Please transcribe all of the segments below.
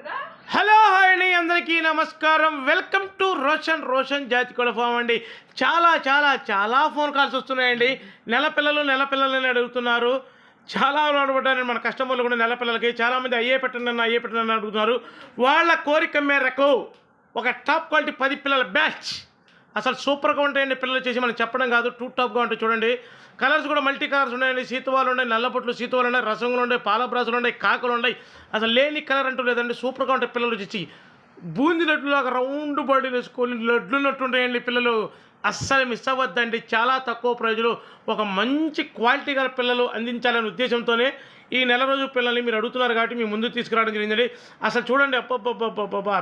Hello hi అండి, అందరికీ నమస్కారం. వెల్కమ్ టు రోషన్ జాతి కోళ్ళ ఫామ్ అండి. చాలా చాలా చాలా ఫోన్ కాల్స్ వస్తున్నాయండి. నెల పిల్లలని అడుగుతున్నారు. చాలా అడగబడ్డారు మన కస్టమర్లు కూడా. నెల పిల్లలకి చాలామంది అయ్యే పెట్టండి అడుగుతున్నారు. వాళ్ళ కోరిక మేరకు ఒక టాప్ క్వాలిటీ 10 పిల్లల బ్యాచ్ అసలు సూపర్గా ఉంటాయండి. పిల్లలు చేసి మనం చెప్పడం కాదు, టూ టాప్గా ఉంటాయి. చూడండి, కలర్స్ కూడా మల్టీ కలర్స్ ఉన్నాయండి. సీతవాళ్ళు ఉన్నాయి, నల్లపొట్లు సీతవాళ్ళు ఉన్నాయి, రసంగులు ఉన్నాయి, పాలబ్రాసులు ఉన్నాయి, కాకులు ఉన్నాయి. అసలు లేని కలర్ అంటూ లేదండి. సూపర్గా ఉంటాయి పిల్లలు వచ్చి. బూందీ లడ్డులాగా రౌండ్ బాడీ వేసుకొని లడ్లున్నట్టు ఉంటాయండి పిల్లలు. అస్సలు మిస్ అవ్వద్దండి. చాలా తక్కువ ప్రైజ్లో ఒక మంచి క్వాలిటీ గల పిల్లలు అందించాలనే ఉద్దేశంతోనే ఈ నెల రోజు పిల్లల్ని మీరు అడుగుతున్నారు కాబట్టి మీ ముందు తీసుకురావడం జరిగిందండి. అసలు చూడండి, అప్ప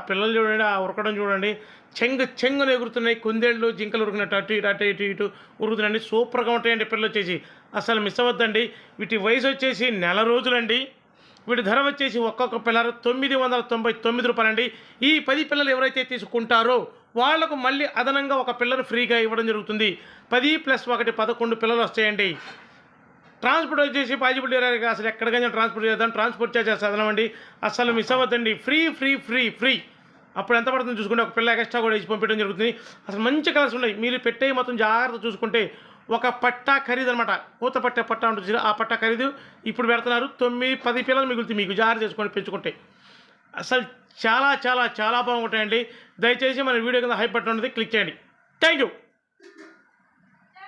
పిల్లలు చూడండి, ఆ ఉరకడం చూడండి, చెంగును ఎగురుతున్నాయి. కుందేళ్ళు జింకలు ఉరికినట్టు అటు ఇటు ఉరుకుతున్నాయండి. సూపర్గా ఉంటాయండి పిల్లలు వచ్చేసి. అసలు మిస్ అవ్వద్దండి. వీటి వయసు వచ్చేసి నెల రోజులండి. వీటి ధర వచ్చేసి ఒక్కొక్క పిల్లలు 999 రూపాయలండి. ఈ 10 పిల్లలు ఎవరైతే తీసుకుంటారో వాళ్లకు మళ్ళీ అదనంగా ఒక పిల్లను ఫ్రీగా ఇవ్వడం జరుగుతుంది. 10 + 1 11 పిల్లలు వస్తాయండి. ట్రాన్స్పోర్ట్ వచ్చేసి పాజిబుల్ ఏరియాకి అసలు ఎక్కడికైనా ట్రాన్స్పోర్ట్ చేద్దాం. ట్రాన్స్పోర్ట్ చేసేసి అదనమండి. అసలు మిస్ అవ్వద్దండి. ఫ్రీ. అప్పుడు ఎంత పడుతుంది చూసుకుంటే ఒక పిల్ల ఎక్స్ట్రా కూడా ఇచ్చి పంపించడం జరుగుతుంది. అసలు మంచి కలర్స్ ఉన్నాయి. మీరు పెట్టే మొత్తం జాగ్రత్త చూసుకుంటే ఒక పట్టా ఖరీదు అనమాట. పూత పట్టా ఉంటుంది. ఆ పట్టా ఖరీదు ఇప్పుడు పెడుతున్నారు. 9-10 పిల్లలు మిగులుతాయి మీకు. జాగ్రత్త చేసుకొని పెంచుకుంటే అసలు చాలా చాలా చాలా బాగుంటాయండి. దయచేసి మన వీడియో కింద హైప్ బటన్ ఉంటుంది, క్లిక్ చేయండి. Thank you.